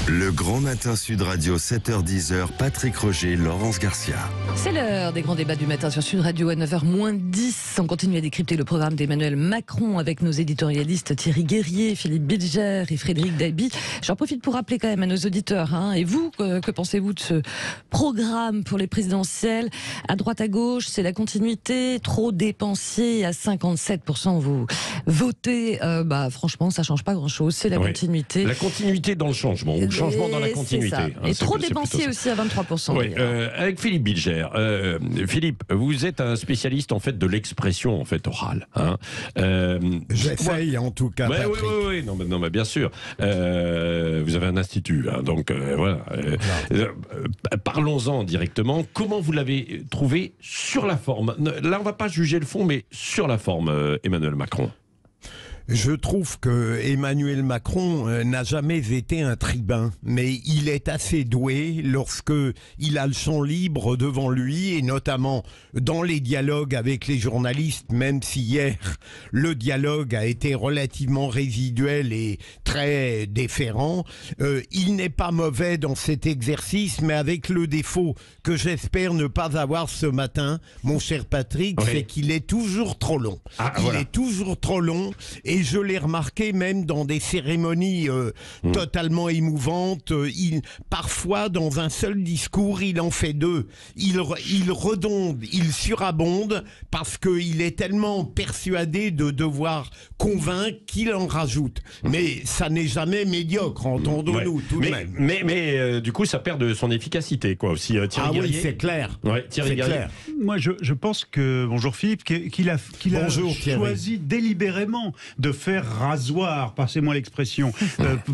Le Grand Matin Sud Radio, 7h-10h, Patrick Roger, Laurence Garcia. C'est l'heure des grands débats du matin sur Sud Radio à 9h-10. On continue à décrypter le programme d'Emmanuel Macron avec nos éditorialistes Thierry Guerrier, Philippe Bilger et Frédéric Dabi. J'en profite pour rappeler quand même à nos auditeurs, et vous, que pensez-vous de ce programme pour les présidentielles? À droite, à gauche, c'est la continuité, trop dépensier, à 57% vous votez. Franchement, ça change pas grand-chose, c'est la continuité. La continuité dans le changement, ou le changement dans la continuité. Et trop dépensier aussi à 23%. Oui, avec Philippe Bilger. Philippe, vous êtes un spécialiste en fait de l'expression en fait orale. J'essaye en tout cas. Oui, non, mais bien sûr. Vous avez un institut, donc voilà. Parlons-en directement. Comment vous l'avez trouvé sur la forme? Là, on va pas juger le fond, mais sur la forme, Emmanuel Macron. Je trouve que Emmanuel Macron n'a jamais été un tribun, mais il est assez doué lorsque il a le champ libre devant lui, et notamment dans les dialogues avec les journalistes, même si hier le dialogue a été relativement résiduel et très déférent. Il n'est pas mauvais dans cet exercice, mais avec le défaut que j'espère ne pas avoir ce matin, mon cher Patrick, c'est qu'il est toujours trop long. Il est toujours trop long, et je l'ai remarqué même dans des cérémonies totalement émouvantes. Parfois, dans un seul discours, il en fait deux. Il redonde, il surabonde, parce qu'il est tellement persuadé de devoir convaincre qu'il en rajoute. Mais ça n'est jamais médiocre, entendons-nous tout de même. Mais du coup, ça perd de son efficacité, quoi, aussi. Thierry Guerrier. Oui, c'est clair. Thierry Guerrier. Moi, je pense que, bonjour Philippe, qu'il a choisi délibérément de faire rasoir, passez-moi l'expression,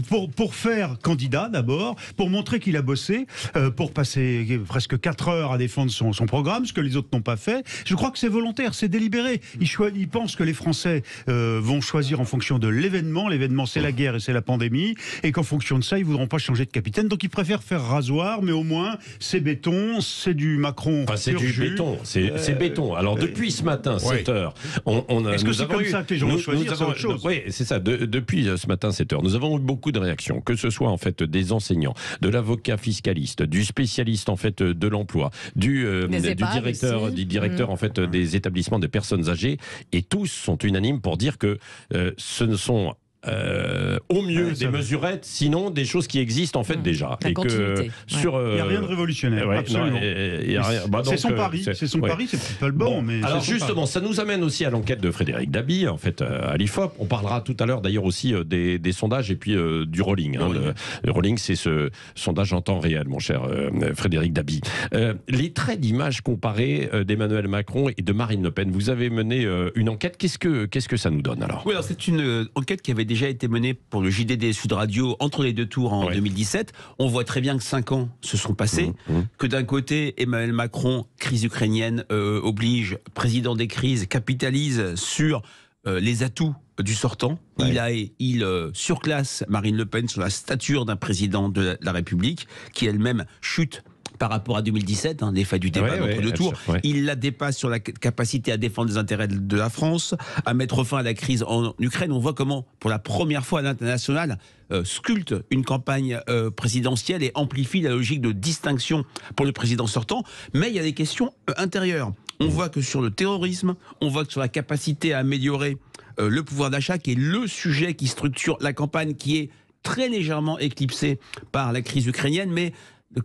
pour faire candidat d'abord, pour montrer qu'il a bossé, pour passer presque 4 heures à défendre son programme, ce que les autres n'ont pas fait. Je crois que c'est volontaire, c'est délibéré. Il pense que les Français vont choisir en fonction de l'événement. L'événement, c'est la guerre et c'est la pandémie, et qu'en fonction de ça, ils voudront pas changer de capitaine. Donc, ils préfèrent faire rasoir, mais au moins, c'est béton, c'est du Macron. Enfin, c'est du béton, c'est béton. Alors, depuis ce matin, 7h, on a... Est-ce que c'est comme ça que les gens vont choisir? C'est autre chose. Oui, c'est ça. Depuis ce matin, 7h, nous avons eu beaucoup de réactions, que ce soit en fait des enseignants, de l'avocat fiscaliste, du spécialiste en fait de l'emploi, du directeur en fait des établissements des personnes âgées, et tous sont unanimes pour dire que ce ne sont au mieux des mesurettes, sinon des choses qui existent en fait déjà. La continuité. Il n'y a rien de révolutionnaire, absolument. C'est son pari, c'est peut-être pas le bon. Mais alors justement, ça nous amène aussi à l'enquête de Frédéric Dabi, en fait, à l'IFOP. On parlera tout à l'heure d'ailleurs aussi des sondages et puis du rolling. Le rolling, c'est ce sondage en temps réel, mon cher Frédéric Dabi. Les traits d'image comparés d'Emmanuel Macron et de Marine Le Pen, vous avez mené une enquête. Qu'est-ce que ça nous donne alors? Oui, alors c'est une enquête qui avait déjà été menée pour le JDD Sud Radio entre les deux tours en 2017. On voit très bien que 5 ans se sont passés, que d'un côté, Emmanuel Macron, crise ukrainienne oblige, président des crises, capitalise sur les atouts du sortant. Il surclasse Marine Le Pen sur la stature d'un président de la République, qui elle-même chute par rapport à 2017, l'effet du débat entre deux tours. Il la dépasse sur la capacité à défendre les intérêts de la France, à mettre fin à la crise en Ukraine. On voit comment, pour la première fois à l'international, sculpte une campagne présidentielle et amplifie la logique de distinction pour le président sortant. Mais il y a des questions intérieures. On voit que sur le terrorisme, on voit que sur la capacité à améliorer le pouvoir d'achat, qui est le sujet qui structure la campagne, qui est très légèrement éclipsé par la crise ukrainienne, mais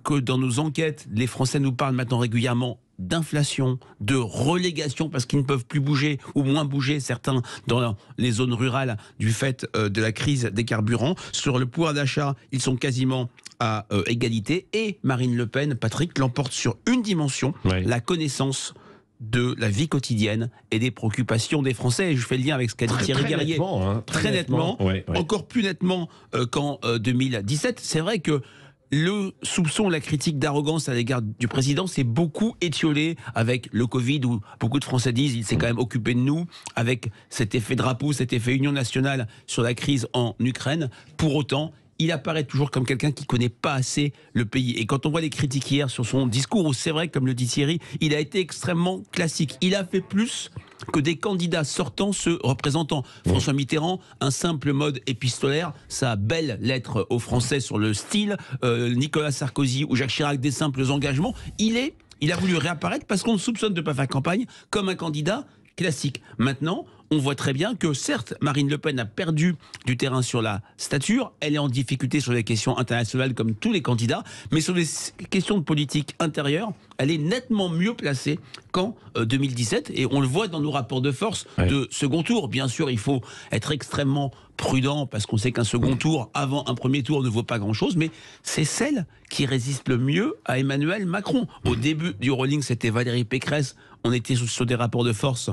que dans nos enquêtes, les Français nous parlent maintenant régulièrement d'inflation, de relégation, parce qu'ils ne peuvent plus bouger, ou moins bouger, certains dans les zones rurales, du fait de la crise des carburants. Sur le pouvoir d'achat, ils sont quasiment à égalité, et Marine Le Pen, Patrick, l'emporte sur une dimension, la connaissance de la vie quotidienne et des préoccupations des Français. Et je fais le lien avec ce qu'a dit Thierry Guerrier. Très nettement, encore plus nettement qu'en 2017. C'est vrai que le soupçon, la critique d'arrogance à l'égard du président s'est beaucoup étiolé avec le Covid, où beaucoup de Français disent il s'est quand même occupé de nous, avec cet effet drapeau, cet effet union nationale sur la crise en Ukraine. Pour autant, il apparaît toujours comme quelqu'un qui ne connaît pas assez le pays. Et quand on voit les critiques hier sur son discours, où c'est vrai, comme le dit Thierry, il a été extrêmement classique. Il a fait plus que des candidats sortants se représentant. François Mitterrand, un simple mode épistolaire, sa belle lettre aux Français sur le style, Nicolas Sarkozy ou Jacques Chirac, des simples engagements. Il a voulu réapparaître parce qu'on le soupçonne de ne pas faire campagne comme un candidat classique. Maintenant, on voit très bien que certes, Marine Le Pen a perdu du terrain sur la stature, elle est en difficulté sur les questions internationales comme tous les candidats, mais sur les questions de politique intérieure, elle est nettement mieux placée qu'en 2017, et on le voit dans nos rapports de force de second tour. Bien sûr, il faut être extrêmement prudent, parce qu'on sait qu'un second tour, avant un premier tour, ne vaut pas grand-chose, mais c'est celle qui résiste le mieux à Emmanuel Macron. Au début du rolling, c'était Valérie Pécresse, on était sur des rapports de force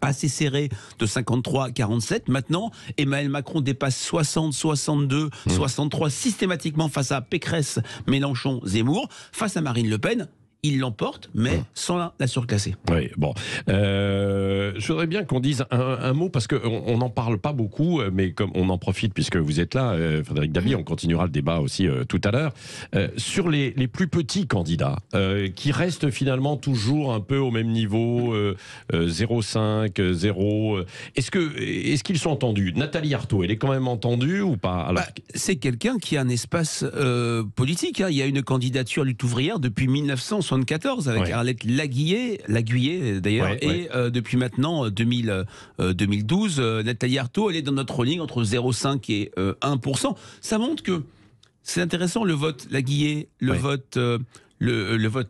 assez serré de 53-47. Maintenant, Emmanuel Macron dépasse 60, 62, 63 systématiquement face à Pécresse, Mélenchon, Zemmour. Face à Marine Le Pen, il l'emporte, mais sans la surclasser. Oui, bon. Je voudrais bien qu'on dise un mot, parce qu'on n'en parle pas beaucoup, mais comme on en profite puisque vous êtes là, Frédéric Dabi, on continuera le débat aussi tout à l'heure, sur les plus petits candidats, qui restent finalement toujours un peu au même niveau, 0,5, 0. Est-ce qu'ils sont entendus? Nathalie Arthaud, elle est quand même entendue ou pas? Alors... c'est quelqu'un qui a un espace politique. Hein. Il y a une candidature lutte ouvrière depuis 1974 avec Arlette Laguiller d'ailleurs, et depuis maintenant 2012, Nathalie Arthaud, elle est dans notre running entre 0,5 et 1%. Ça montre que c'est intéressant, le vote Laguiller, le vote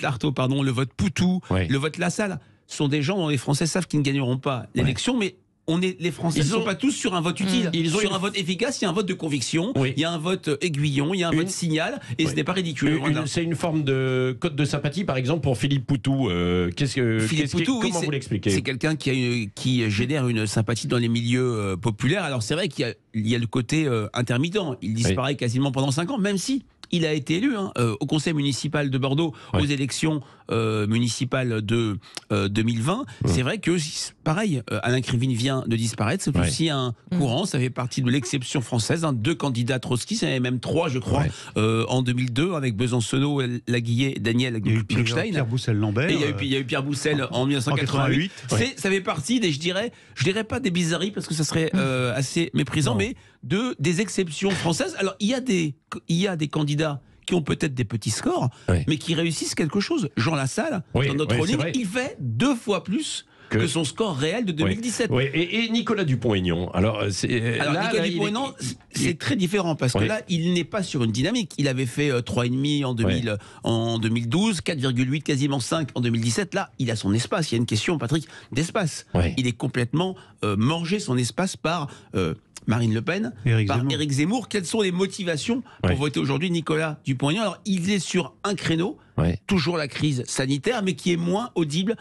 Arthaud, pardon, le vote Poutou, le vote Lassalle, sont des gens dont les Français savent qu'ils ne gagneront pas l'élection, mais les Français ne sont pas tous sur un vote utile. Sur un vote efficace, il y a un vote de conviction, il y a un vote aiguillon, il y a un vote signal, et ce n'est pas ridicule. C'est une forme de code de sympathie, par exemple, pour Philippe Poutou. Comment vous l'expliquez? C'est quelqu'un qui génère une sympathie dans les milieux populaires. Alors c'est vrai qu'il y a le côté intermittent. Il disparaît quasiment pendant 5 ans, même si il a été élu au conseil municipal de Bordeaux aux élections municipales de 2020. C'est vrai que, pareil, Alain Krivine vient de disparaître. C'est aussi un courant. Ça fait partie de l'exception française. 2 candidats trotskistes, il y en avait même 3, je crois, en 2002, avec Besancenot, Laguiller et Daniel Gluckstein. Pierre Boussel-Lambert. Il y a eu Pierre Boussel en 1988. Ça fait partie des, je dirais pas des bizarreries, parce que ça serait assez méprisant, mais des exceptions françaises. Alors, il y a des candidats qui ont peut-être des petits scores, mais qui réussissent quelque chose. Jean Lassalle, dans notre ligne, il fait 2 fois plus que son score réel de 2017. Et Nicolas Dupont-Aignan. Alors Nicolas Dupont-Aignan, c'est très différent, parce que là, il n'est pas sur une dynamique. Il avait fait 3,5 en 2012, 4,8, quasiment 5 en 2017. Là, il a son espace. Il y a une question, Patrick, d'espace. Il est complètement mangé, son espace, par... Marine Le Pen, par Éric Zemmour. Quelles sont les motivations pour voter aujourd'hui Nicolas Dupont-Aignan? Alors, il est sur un créneau, toujours la crise sanitaire, mais qui est moins audible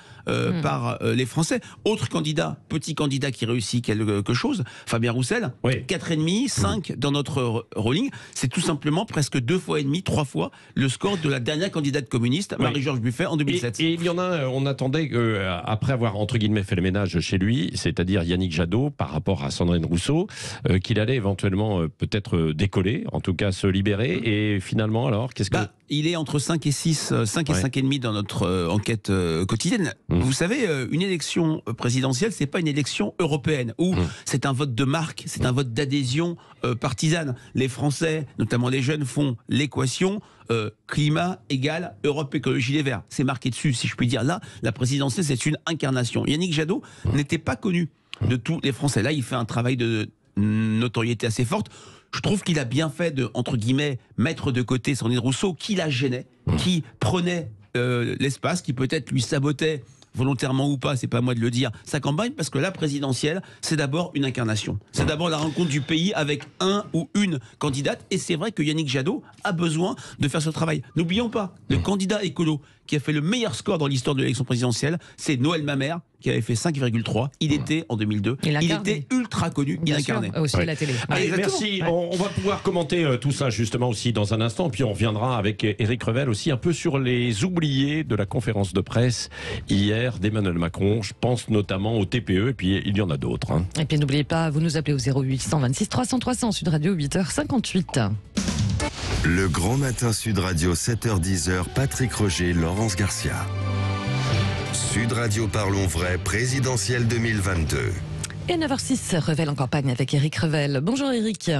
par les Français. Autre candidat, petit candidat qui réussit quelque chose, Fabien Roussel, 4,5, 5 dans notre rolling. C'est tout simplement presque 2,5 fois, 3 fois le score de la dernière candidate communiste, Marie-Georges Buffet, en 2007. Et il y en a, on attendait, après avoir entre guillemets fait le ménage chez lui, c'est-à-dire Yannick Jadot, par rapport à Sandrine Rousseau, qu'il allait éventuellement peut-être décoller, en tout cas se libérer, et finalement alors, qu'est-ce que... Il est entre 5 et 6, 5 et 5,5 dans notre enquête quotidienne. Vous savez, une élection présidentielle, c'est pas une élection européenne, où c'est un vote de marque, c'est un vote d'adhésion partisane. Les Français, notamment les jeunes, font l'équation climat égale Europe Écologie Les Verts. C'est marqué dessus, si je puis dire. Là, la présidentielle, c'est une incarnation. Yannick Jadot n'était pas connu de tous les Français. Là, il fait un travail de notoriété assez forte. Je trouve qu'il a bien fait de, entre guillemets, mettre de côté Sandrine Rousseau, qui la gênait, qui prenait l'espace, qui peut-être lui sabotait, volontairement ou pas, c'est pas à moi de le dire, sa campagne, parce que la présidentielle, c'est d'abord une incarnation. C'est d'abord la rencontre du pays avec un ou une candidate, et c'est vrai que Yannick Jadot a besoin de faire ce travail. N'oublions pas, le candidat écolo qui a fait le meilleur score dans l'histoire de l'élection présidentielle, c'est Noël Mamère, qui avait fait 5,3. Il était en 2002. Il était ultra connu. Il incarnait. Aussi à la télé. Allez, merci. On va pouvoir commenter tout ça justement aussi dans un instant. Puis on reviendra avec Éric Revel aussi un peu sur les oubliés de la conférence de presse hier d'Emmanuel Macron. Je pense notamment au TPE, et puis il y en a d'autres. Et puis n'oubliez pas, vous nous appelez au 0826 300 300 Sud Radio, 8h58. Le Grand Matin Sud Radio, 7h-10h, Patrick Roger, Laurence Garcia. Sud Radio Parlons Vrai, présidentielle 2022. Et 9h06, Revel en campagne avec Éric Revel. Bonjour Éric.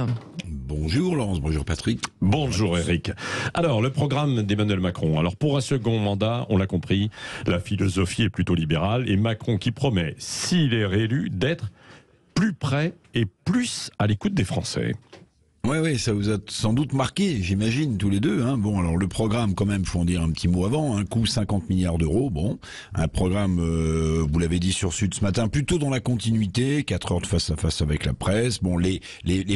Bonjour Laurence, bonjour Patrick. Bonjour Éric. Alors, le programme d'Emmanuel Macron. Alors, pour un second mandat, on l'a compris, la philosophie est plutôt libérale et Macron qui promet, s'il est réélu, d'être plus près et plus à l'écoute des Français. Oui, ça vous a sans doute marqué, j'imagine, tous les deux. Bon, alors le programme, quand même, faut en dire un petit mot avant. Un coût 50 milliards d'euros. Bon, un programme, vous l'avez dit sur Sud ce matin, plutôt dans la continuité, 4 heures de face à face avec la presse. Bon, les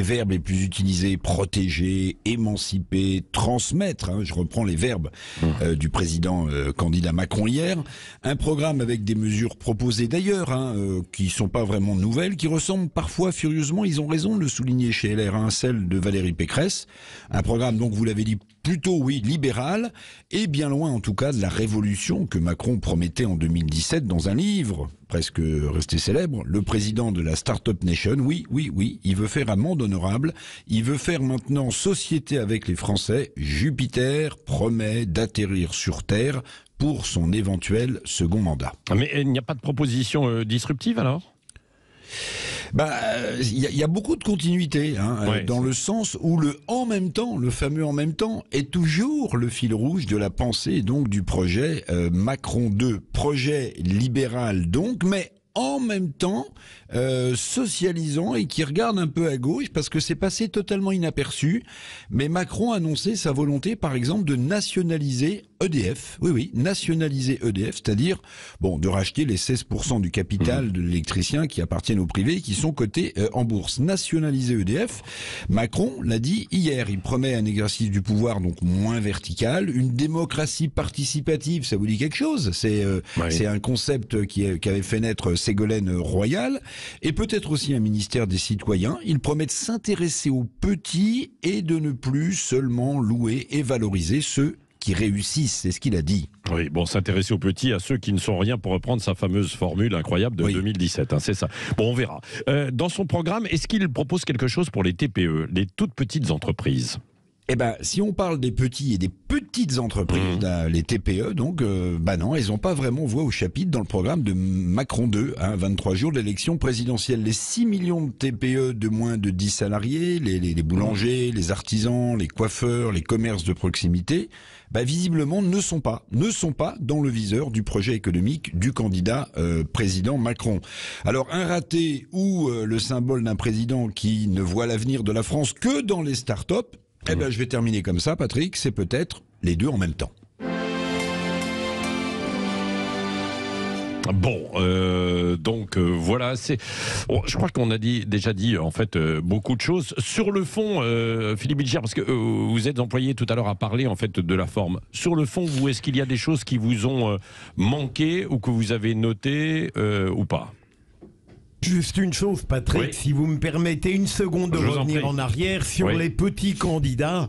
verbes les plus utilisés, protéger, émanciper, transmettre. Je reprends les verbes du président candidat Macron hier. Un programme avec des mesures proposées d'ailleurs, qui sont pas vraiment nouvelles, qui ressemblent parfois furieusement, ils ont raison de le souligner chez LR, celle de Valérie Pécresse. Un programme, donc, vous l'avez dit, plutôt, oui, libéral, et bien loin, en tout cas, de la révolution que Macron promettait en 2017 dans un livre, presque resté célèbre, le président de la Startup Nation. Oui, il veut faire amende honorable, il veut faire maintenant société avec les Français. Jupiter promet d'atterrir sur Terre pour son éventuel second mandat. Mais il n'y a pas de proposition disruptive, alors ? Il y a beaucoup de continuité, dans le sens où le en même temps, le fameux en même temps, est toujours le fil rouge de la pensée et donc du projet Macron 2, projet libéral donc, mais en même temps socialisant et qui regarde un peu à gauche parce que c'est passé totalement inaperçu. Mais Macron a annoncé sa volonté, par exemple, de nationaliser EDF. Oui, nationaliser EDF, c'est-à-dire de racheter les 16% du capital de l'électricien qui appartiennent au privé, qui sont cotés en bourse. Nationaliser EDF. Macron l'a dit hier. Il promet un exercice du pouvoir donc moins vertical, une démocratie participative. Ça vous dit quelque chose ? C'est un concept qui avait fait naître Ségolène Royal. Et peut-être aussi un ministère des citoyens. Il promet de s'intéresser aux petits et de ne plus seulement louer et valoriser ceux qui réussissent, c'est ce qu'il a dit. Oui, s'intéresser aux petits, à ceux qui ne sont rien, pour reprendre sa fameuse formule incroyable de 2017, c'est ça. Bon, on verra. Dans son programme, est-ce qu'il propose quelque chose pour les TPE, les toutes petites entreprises ? Si on parle des petits et des petites entreprises, les TPE, donc, non, elles n'ont pas vraiment voix au chapitre dans le programme de Macron 2, 23 jours de l'élection présidentielle. Les 6 millions de TPE de moins de 10 salariés, les boulangers, les artisans, les coiffeurs, les commerces de proximité, visiblement ne sont pas dans le viseur du projet économique du candidat président Macron. Alors, un raté ou le symbole d'un président qui ne voit l'avenir de la France que dans les start-up. Je vais terminer comme ça, Patrick, c'est peut-être les deux en même temps. Voilà, je crois qu'on a déjà dit en fait beaucoup de choses. Sur le fond, Philippe Bilger, parce que vous êtes employé tout à l'heure à parler en fait de la forme. Sur le fond, est-ce qu'il y a des choses qui vous ont manqué ou que vous avez notées ou pas ? Juste une chose, Patrick, si vous me permettez une seconde de revenir en arrière sur les petits candidats.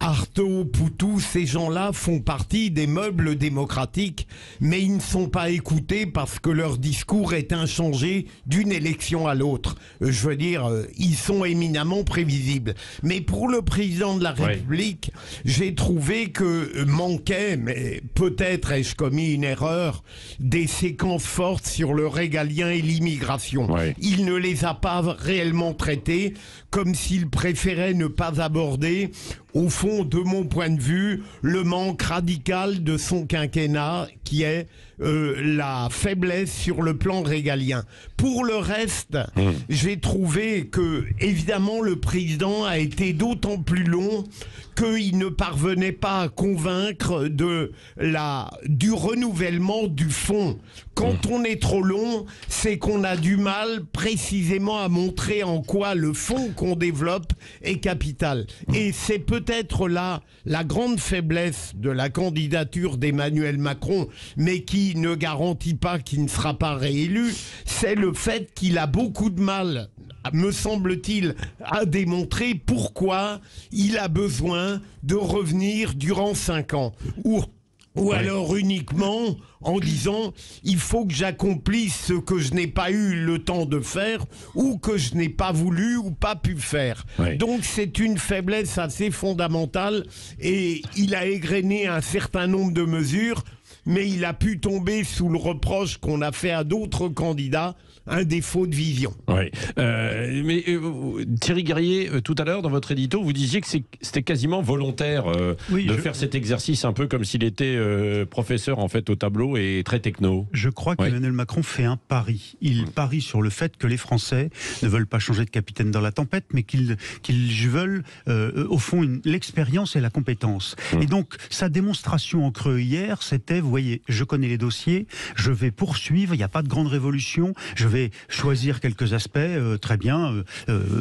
Artaud, Poutou, ces gens-là font partie des meubles démocratiques, mais ils ne sont pas écoutés parce que leur discours est inchangé d'une élection à l'autre. Je veux dire, ils sont éminemment prévisibles. Mais pour le président de la République, j'ai trouvé que manquait, mais peut-être ai-je commis une erreur, des séquences fortes sur le régalien et l'immigration. Il ne les a pas réellement traités, comme s'il préférait ne pas aborder, au fond, de mon point de vue, le manque radical de son quinquennat, qui est la faiblesse sur le plan régalien. Pour le reste, j'ai trouvé que, évidemment, le président a été d'autant plus long qu'il ne parvenait pas à convaincre du renouvellement du fond. Quand on est trop long, c'est qu'on a du mal précisément à montrer en quoi le fond qu'on développe est capital. Et c'est peut-être là la grande faiblesse de la candidature d'Emmanuel Macron, mais qui ne garantit pas qu'il ne sera pas réélu, c'est le fait qu'il a beaucoup de mal, me semble-t-il, à démontrer pourquoi il a besoin de revenir durant 5 ans. Ou alors uniquement en disant il faut que j'accomplisse ce que je n'ai pas eu le temps de faire ou que je n'ai pas voulu ou pas pu faire. Donc c'est une faiblesse assez fondamentale et il a égrené un certain nombre de mesures mais il a pu tomber sous le reproche qu'on a fait à d'autres candidats, un défaut de vision. Oui. Mais Thierry Guerrier, tout à l'heure, dans votre édito, vous disiez que c'était quasiment volontaire faire cet exercice un peu comme s'il était professeur en fait au tableau et très techno. Je crois qu'Emmanuel Macron fait un pari. Il parie sur le fait que les Français ne veulent pas changer de capitaine dans la tempête, mais qu'ils veulent, au fond, l'expérience et la compétence. Et donc, sa démonstration en creux hier, c'était, vous voyez, je connais les dossiers, je vais poursuivre, il n'y a pas de grande révolution, je vais choisir quelques aspects, très bien,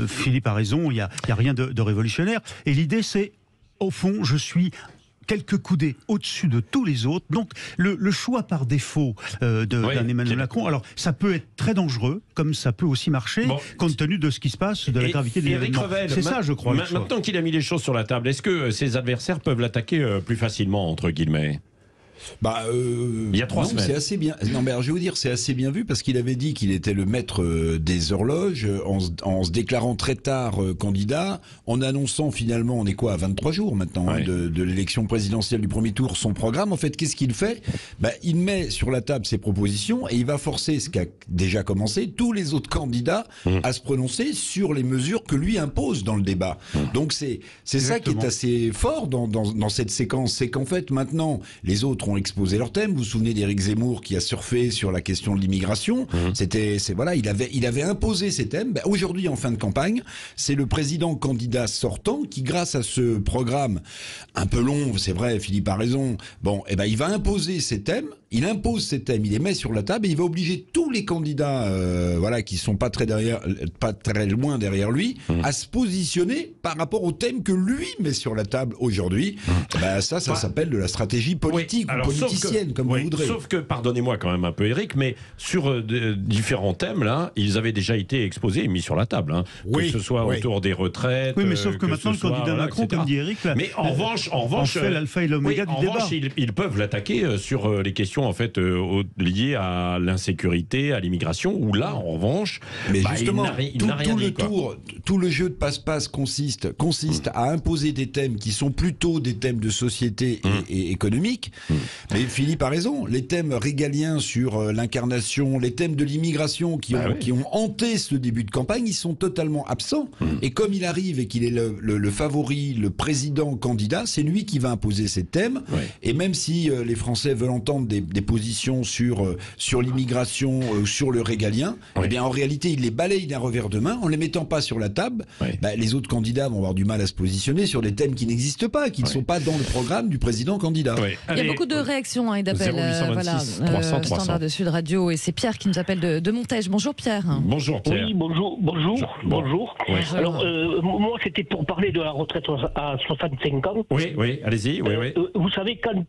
Philippe a raison, il n'y a rien de révolutionnaire. Et l'idée, c'est, au fond, je suis quelques coudées au-dessus de tous les autres. Donc, le choix par défaut d'un Emmanuel Macron, alors ça peut être très dangereux, comme ça peut aussi marcher, compte tenu de ce qui se passe, de la gravité de l'événement. C'est ça, je crois. Maintenant qu'il a mis les choses sur la table, est-ce que ses adversaires peuvent l'attaquer plus facilement, entre guillemets ? Il y a 3 semaines. C'est assez bien. Non, mais alors, je vais vous dire, c'est assez bien vu parce qu'il avait dit qu'il était le maître des horloges en se déclarant très tard candidat, en annonçant finalement, on est quoi, à 23 jours maintenant de l'élection présidentielle du premier tour, son programme. En fait, qu'est-ce qu'il fait ? Il met sur la table ses propositions et il va forcer, ce qui a déjà commencé, tous les autres candidats à se prononcer sur les mesures que lui impose dans le débat. Donc c'est ça qui est assez fort dans cette séquence, c'est qu'en fait maintenant les autres ont exposé leur thème. Vous vous souvenez d'Éric Zemmour qui a surfé sur la question de l'immigration. Il avait imposé ses thèmes. Aujourd'hui, en fin de campagne, c'est le président candidat sortant qui, grâce à ce programme un peu long, c'est vrai, Philippe a raison. Il va imposer ses thèmes. Il impose ses thèmes, il les met sur la table et il va obliger tous les candidats, qui sont pas très loin derrière lui, à se positionner par rapport au thème que lui met sur la table aujourd'hui. Ça s'appelle de la stratégie politique ou politicienne, comme vous voudrez. Sauf que, pardonnez-moi quand même un peu, Éric, mais sur différents thèmes là, ils avaient déjà été exposés et mis sur la table. Que ce soit autour des retraites. Oui, mais sauf que maintenant le candidat Macron, comme dit Éric, mais en revanche, fait l'alpha et l'oméga du débat. Ils peuvent l'attaquer sur les questions en fait liées à l'insécurité, à l'immigration, où là en revanche, mais justement, tout le jeu de passe-passe consiste à imposer des thèmes qui sont plutôt des thèmes de société et économiques. Mais Philippe a raison, les thèmes régaliens sur l'incarnation, les thèmes de l'immigration qui ont hanté ce début de campagne, ils sont totalement absents. Et comme il arrive et qu'il est le favori, le président candidat, c'est lui qui va imposer ces thèmes. Et même si les Français veulent entendre des positions sur l'immigration, sur le régalien, eh bien en réalité il les balaye d'un revers de main en les mettant pas sur la table. Les autres candidats vont avoir du mal à se positionner sur des thèmes qui n'existent pas, qui ne sont pas dans le programme du président candidat. Il y a beaucoup de réactions et d'appels. Standard de Sud Radio, et c'est Pierre qui nous appelle de Montège. Bonjour Pierre. Bonjour Pierre. Oui, bonjour. Oui. Alors moi c'était pour parler de la retraite à 65 ans. Oui, allez-y. Vous savez, quand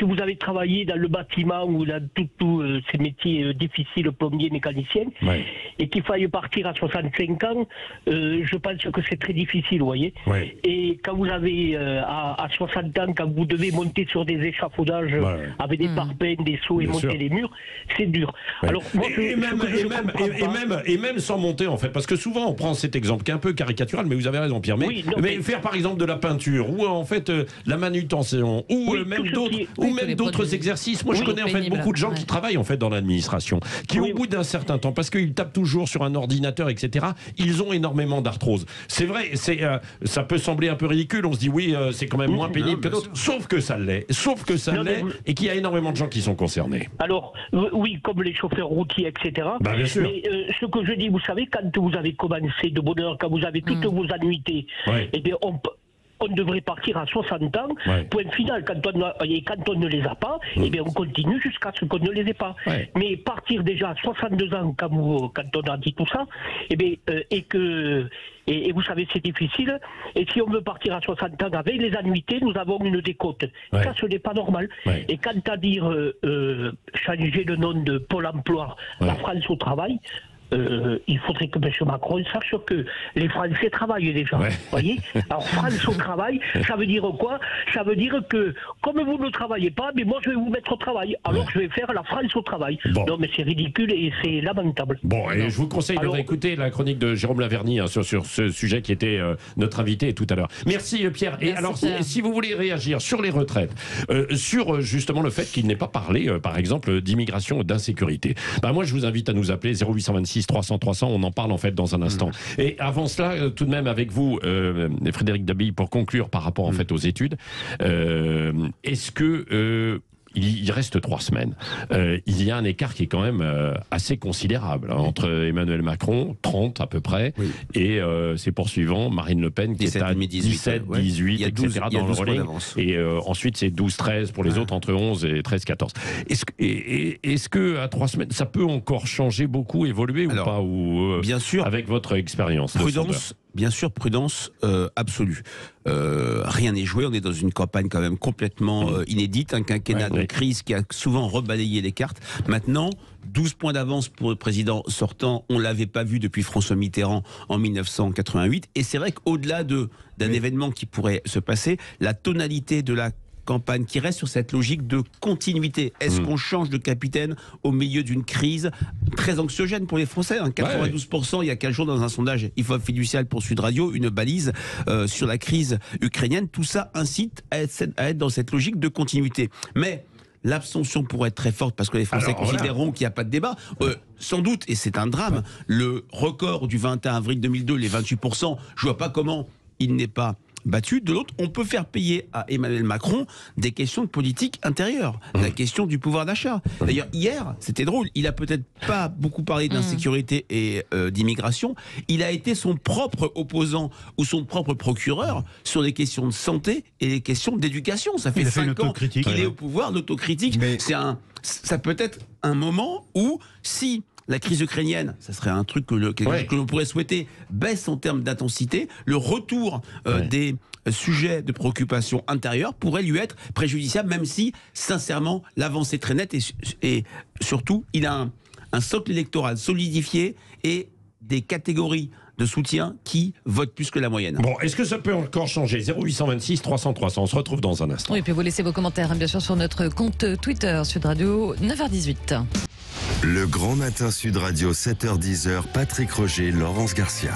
vous avez travaillé dans le bâtiment ou dans tous ces métiers difficiles, plombier, mécanicien, et qu'il faille partir à 65 ans, je pense que c'est très difficile, vous voyez. Et quand vous avez à 60 ans, quand vous devez monter sur des échafaudages avec des parpaings, des seaux et monter les murs, c'est dur. Alors, moi, et même sans monter en fait, parce que souvent on prend cet exemple qui est un peu caricatural, mais vous avez raison Pierre, mais faire par exemple de la peinture ou en fait la manutention ou même d'autres exercices. Moi je connais en fait beaucoup de gens qui travaillent en fait dans l'administration, qui au bout d'un certain temps, parce qu'ils tapent toujours sur un ordinateur, etc., ils ont énormément d'arthrose. C'est vrai, ça peut sembler un peu ridicule, on se dit c'est quand même moins pénible que d'autres, sauf que ça l'est, et qu'il y a énormément de gens qui sont concernés. Alors, oui, comme les chauffeurs routiers, etc. Bien sûr. Mais ce que je dis, vous savez, quand vous avez commencé de bonne heure, quand vous avez toutes vos annuités, eh bien, on devrait partir à 60 ans, point final. Quand on ne les a pas, eh bien on continue jusqu'à ce qu'on ne les ait pas. Mais partir déjà à 62 ans, quand on a dit tout ça, eh bien, et vous savez, c'est difficile. Et si on veut partir à 60 ans avec les annuités, nous avons une décote. Ça, ce n'est pas normal. Et quant à dire changer le nom de Pôle emploi, la France au travail, il faudrait que M. Macron sache que les Français travaillent déjà. Ouais. Vous voyez ? Alors, France au travail, ça veut dire quoi ? Ça veut dire que, comme vous ne travaillez pas, mais moi je vais vous mettre au travail. Alors je vais faire la France au travail. Bon. Non, mais c'est ridicule et c'est lamentable. Bon, et je vous conseille de réécouter la chronique de Jérôme Laverny sur ce sujet qui était notre invité tout à l'heure. Merci Pierre. Et alors, Pierre. Si vous voulez réagir sur les retraites, sur justement le fait qu'il n'ait pas parlé, par exemple, d'immigration et d'insécurité, moi je vous invite à nous appeler 0826 300 300, on en parle en fait dans un instant. Et avant cela, tout de même avec vous, Frédéric Dabi, pour conclure par rapport en fait aux études, est-ce que il reste 3 semaines. Il y a un écart qui est quand même assez considérable entre Emmanuel Macron, 30 à peu près, et ses poursuivants, Marine Le Pen, qui est à 17, 18, etc. dans le rolling. Et ensuite, c'est 12, 13 pour les autres, entre 11 et 13, 14. Est-ce que à 3 semaines, ça peut encore changer beaucoup, évoluer ou pas, ou, bien sûr, avec votre expérience? Prudence. Bien sûr, prudence absolue. Rien n'est joué, on est dans une campagne quand même complètement inédite, un quinquennat de crise qui a souvent rebalayé les cartes. Maintenant, 12 points d'avance pour le président sortant, on ne l'avait pas vu depuis François Mitterrand en 1988. Et c'est vrai qu'au-delà d'un événement qui pourrait se passer, la tonalité de la campagne qui reste sur cette logique de continuité. Est-ce qu'on change de capitaine au milieu d'une crise très anxiogène pour les Français, 92% il y a 15 jours dans un sondage IFOP fiducial pour Sud Radio, une balise sur la crise ukrainienne. Tout ça incite à être dans cette logique de continuité. Mais l'abstention pourrait être très forte parce que les Français considéreront qu'il n'y a pas de débat. Sans doute, et c'est un drame, le record du 21 avril 2002, les 28%, je ne vois pas comment il n'est pas battu. De l'autre, on peut faire payer à Emmanuel Macron des questions de politique intérieure, la question du pouvoir d'achat. D'ailleurs, hier, c'était drôle, il a peut-être pas beaucoup parlé d'insécurité et d'immigration, il a été son propre opposant ou son propre procureur sur les questions de santé et les questions d'éducation. Ça fait 5 ans qu'il est au pouvoir, l'autocritique. Ça peut être un moment où, si la crise ukrainienne, ça serait un truc que l'on pourrait souhaiter, baisse en termes d'intensité, le retour des sujets de préoccupation intérieure pourrait lui être préjudiciable, même si, sincèrement, l'avance est très nette et surtout, il a un socle électoral solidifié et des catégories de soutien qui votent plus que la moyenne. Bon, est-ce que ça peut encore changer? 0826 300 300, on se retrouve dans un instant. Oui, et puis vous laissez vos commentaires, bien sûr, sur notre compte Twitter, Sud Radio, 9h18. Le Grand Matin Sud Radio, 7h-10h, Patrick Roger, Laurence Garcia.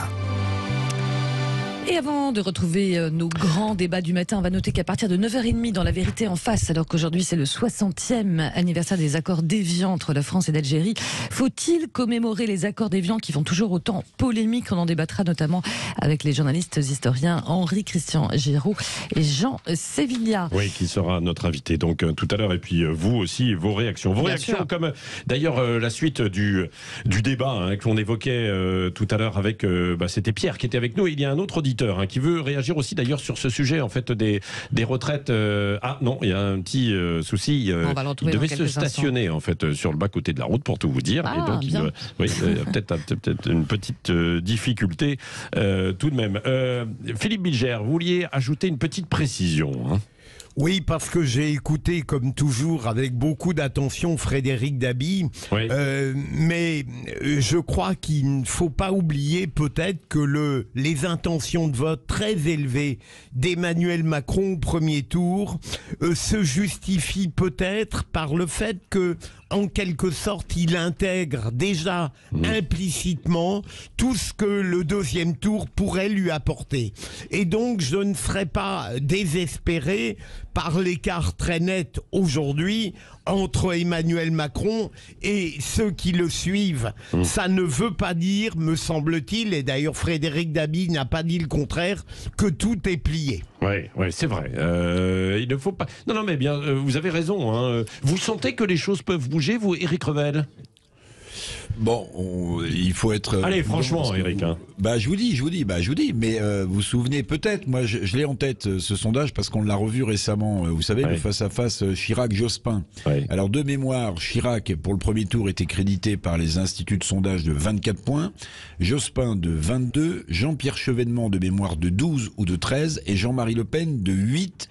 Et avant de retrouver nos grands débats du matin, on va noter qu'à partir de 9h30 dans La Vérité en face, alors qu'aujourd'hui c'est le 60e anniversaire des accords d'Évian entre la France et l'Algérie, faut-il commémorer les accords d'Évian qui font toujours autant polémique? On en débattra notamment avec les journalistes historiens Henri-Christian Giraud et Jean Sévillia. Oui, qui sera notre invité donc tout à l'heure. Et puis vous aussi, vos réactions. Vos réactions comme d'ailleurs la suite du débat que l'on évoquait tout à l'heure avec, c'était Pierre qui était avec nous. Il y a un autre auditeur qui veut réagir aussi d'ailleurs sur ce sujet en fait des retraites. Ah non, il y a un petit souci. Il devait se stationner en fait sur le bas côté de la route pour tout vous dire. Et donc il y a peut-être une petite difficulté tout de même. Philippe Bilger, vous vouliez ajouter une petite précision. Oui, parce que j'ai écouté, comme toujours, avec beaucoup d'attention Frédéric Dabi. Mais je crois qu'il ne faut pas oublier peut-être que les intentions de vote très élevées d'Emmanuel Macron au premier tour se justifient peut-être par le fait que, en quelque sorte, il intègre déjà implicitement tout ce que le deuxième tour pourrait lui apporter. Et donc, je ne serais pas désespéré par l'écart très net aujourd'hui entre Emmanuel Macron et ceux qui le suivent. Ça ne veut pas dire, me semble-t-il, et d'ailleurs Frédéric Dabi n'a pas dit le contraire, que tout est plié. Oui, c'est vrai. Il ne faut pas... Non, mais bien, vous avez raison. Vous sentez que les choses peuvent bouger, vous, Éric Revel? Bon, il faut être... Allez, franchement, Éric. Je vous dis. Mais vous vous souvenez peut-être, moi je l'ai en tête, ce sondage, parce qu'on l'a revu récemment. Vous savez, le face-à-face Chirac-Jospin. Alors, de mémoire, Chirac, pour le premier tour, était crédité par les instituts de sondage de 24 points. Jospin de 22. Jean-Pierre Chevènement de mémoire de 12 ou de 13. Et Jean-Marie Le Pen de 8.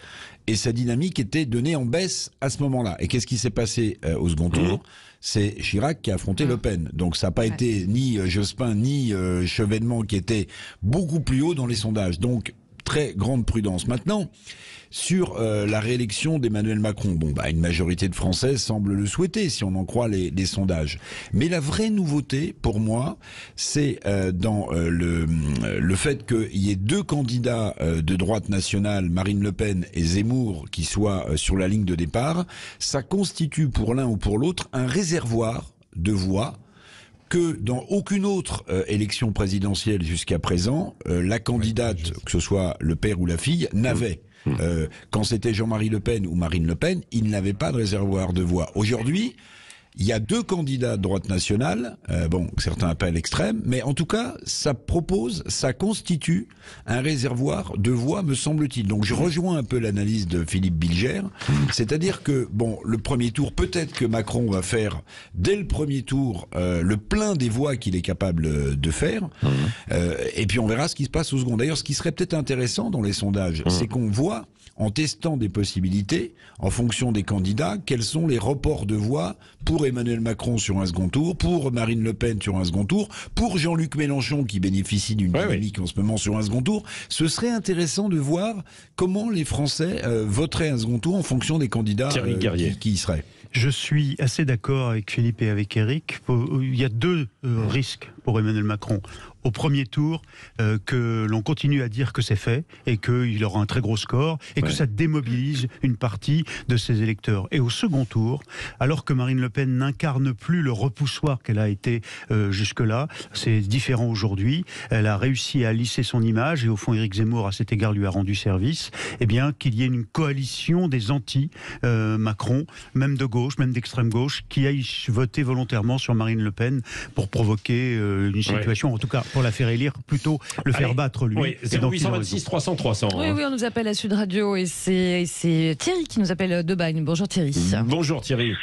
et sa dynamique était donnée en baisse à ce moment-là. Et qu'est-ce qui s'est passé au second tour ? C'est Chirac qui a affronté Le Pen. Donc ça n'a pas été ni Jospin ni Chevènement qui étaient beaucoup plus haut dans les sondages. Donc très grande prudence. Maintenant, sur la réélection d'Emmanuel Macron, une majorité de Français semble le souhaiter, si on en croit les sondages. Mais la vraie nouveauté, pour moi, c'est dans le fait qu'il y ait deux candidats de droite nationale, Marine Le Pen et Zemmour, qui soient sur la ligne de départ. Ça constitue pour l'un ou pour l'autre un réservoir de voix que dans aucune autre élection présidentielle jusqu'à présent, la candidate, que ce soit le père ou la fille, n'avait. Quand c'était Jean-Marie Le Pen ou Marine Le Pen, il n'avait pas de réservoir de voix. Aujourd'hui, il y a deux candidats de droite nationale, que certains appellent extrême, mais en tout cas, ça constitue un réservoir de voix, me semble-t-il. Donc je rejoins un peu l'analyse de Philippe Bilger, c'est-à-dire que, le premier tour, peut-être que Macron va faire, dès le premier tour, le plein des voix qu'il est capable de faire, et puis on verra ce qui se passe au second. D'ailleurs, ce qui serait peut-être intéressant dans les sondages, c'est qu'on voit, en testant des possibilités, en fonction des candidats, quels sont les reports de voix pour Emmanuel Macron sur un second tour, pour Marine Le Pen sur un second tour, pour Jean-Luc Mélenchon qui bénéficie d'une dynamique en ce moment sur un second tour. Ce serait intéressant de voir comment les Français voteraient un second tour en fonction des candidats qui y seraient. Je suis assez d'accord avec Philippe et avec Éric. Il y a deux risques pour Emmanuel Macron. Au premier tour, que l'on continue à dire que c'est fait et qu'il aura un très gros score et que ça démobilise une partie de ses électeurs. Et au second tour, alors que Marine Le Pen n'incarne plus le repoussoir qu'elle a été jusque-là, c'est différent aujourd'hui, elle a réussi à lisser son image et au fond Éric Zemmour à cet égard lui a rendu service, qu'il y ait une coalition des anti-Macron, même de gauche, même d'extrême gauche, qui aillent voter volontairement sur Marine Le Pen pour provoquer une situation, en tout cas pour la faire élire, plutôt le faire battre lui. Oui, 0826 300 300. Oui, on nous appelle à Sud Radio et c'est Thierry qui nous appelle de Bagne. Bonjour Thierry. Bonjour Thierry.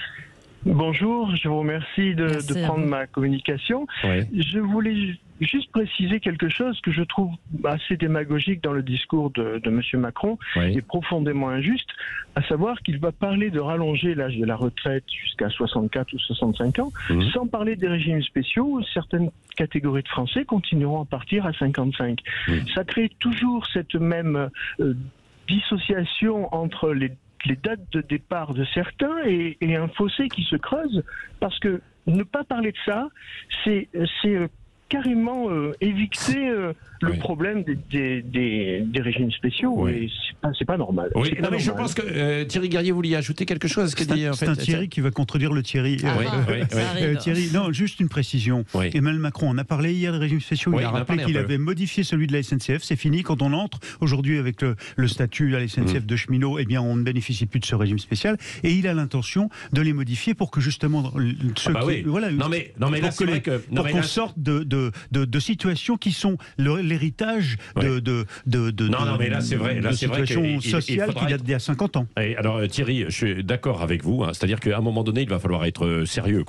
Bonjour, je vous remercie de prendre ma communication. Je voulais juste préciser quelque chose que je trouve assez démagogique dans le discours de M. Macron et profondément injuste, à savoir qu'il va parler de rallonger l'âge de la retraite jusqu'à 64 ou 65 ans, sans parler des régimes spéciaux où certaines catégories de Français continueront à partir à 55. Ça crée toujours cette même dissociation entre les dates de départ de certains et un fossé qui se creuse, parce que ne pas parler de ça, c'est carrément évicter le problème des régimes spéciaux, et c'est pas normal. Mais je pense que Thierry Guerrier voulait ajouter quelque chose. C'est un Thierry qui va contredire le Thierry. Thierry, non, juste une précision. Emmanuel Macron, on a parlé hier des régimes spéciaux, il a rappelé qu'il avait modifié celui de la SNCF, c'est fini. Quand on entre aujourd'hui avec le statut à la SNCF de cheminot, on ne bénéficie plus de ce régime spécial, et il a l'intention de les modifier pour que justement qu'on sorte de situations qui sont l'héritage de situations sociales qui datent d'il y a 50 ans. Alors Thierry, je suis d'accord avec vous, c'est-à-dire qu'à un moment donné, il va falloir être sérieux,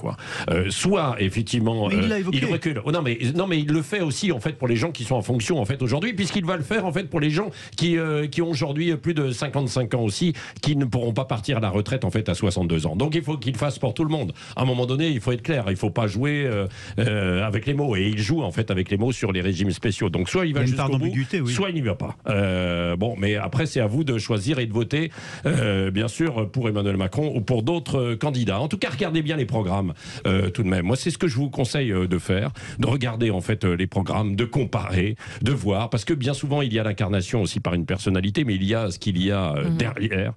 soit effectivement il recule. Non mais il le fait aussi en fait pour les gens qui sont en fonction en fait aujourd'hui, puisqu'il va le faire en fait pour les gens qui ont aujourd'hui plus de 55 ans aussi, qui ne pourront pas partir à la retraite en fait à 62 ans. Donc il faut qu'il fasse pour tout le monde. À un moment donné, il faut être clair, il faut pas jouer avec les mots, et il joue en fait avec les mots sur les régimes spéciaux. Donc soit il va jusqu'au bout, soit il n'y va pas. Mais après c'est à vous de choisir et de voter bien sûr pour Emmanuel Macron ou pour d'autres candidats. En tout cas, regardez bien les programmes tout de même. Moi, c'est ce que je vous conseille de faire, de regarder en fait les programmes, de comparer, de voir, parce que bien souvent il y a l'incarnation aussi par une personnalité, mais il y a ce qu'il y a derrière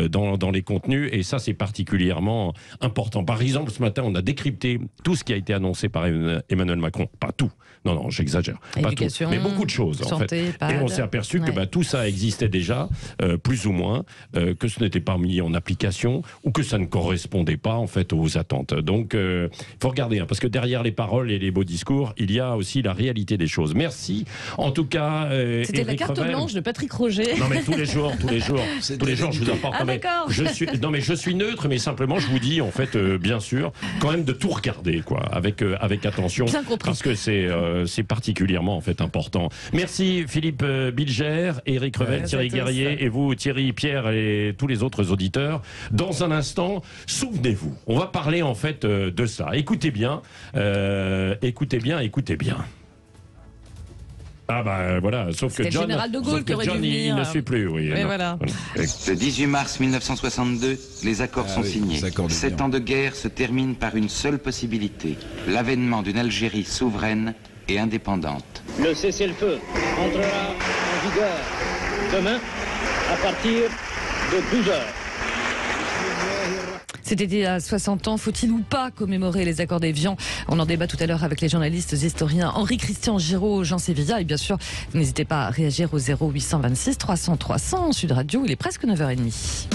dans les contenus, et ça c'est particulièrement important. Par exemple, ce matin, on a décrypté tout ce qui a été annoncé par Emmanuel Macron. Pas tout. Non, j'exagère. Pas tout. Mais beaucoup de choses, santé, en fait. Et on s'est aperçu que tout ça existait déjà, plus ou moins, que ce n'était pas mis en application, ou que ça ne correspondait pas, en fait, aux attentes. Donc, il faut regarder, parce que derrière les paroles et les beaux discours, il y a aussi la réalité des choses. Merci. En tout cas, c'était la carte blanche de Patrick Roger. Non, mais tous les jours, je vous apporte. Je suis neutre, mais simplement, je vous dis, en fait, bien sûr, quand même de tout regarder, avec attention. Bien compris. Parce que c'est particulièrement en fait important. Merci Philippe Bilger, Éric Revel, Thierry Guerrier et vous Thierry, Pierre et tous les autres auditeurs. Dans un instant, souvenez-vous, on va parler en fait de ça. Écoutez bien. Ah bah voilà, sauf que John, général de Gaulle qui aurait dû venir. Il ne suit plus, oui. Voilà. Le 18 mars 1962, les accords sont signés. 7 ans de guerre se terminent par une seule possibilité, l'avènement d'une Algérie souveraine et indépendante. Le cessez-le-feu entrera en vigueur demain à partir de 12 heures. C'était il y a 60 ans. Faut-il ou pas commémorer les accords d'Évian? On en débat tout à l'heure avec les journalistes historiens Henri-Christian Giraud, Jean Sévilla. Et bien sûr, n'hésitez pas à réagir au 0826 300 300 Sud Radio. Il est presque 9h30.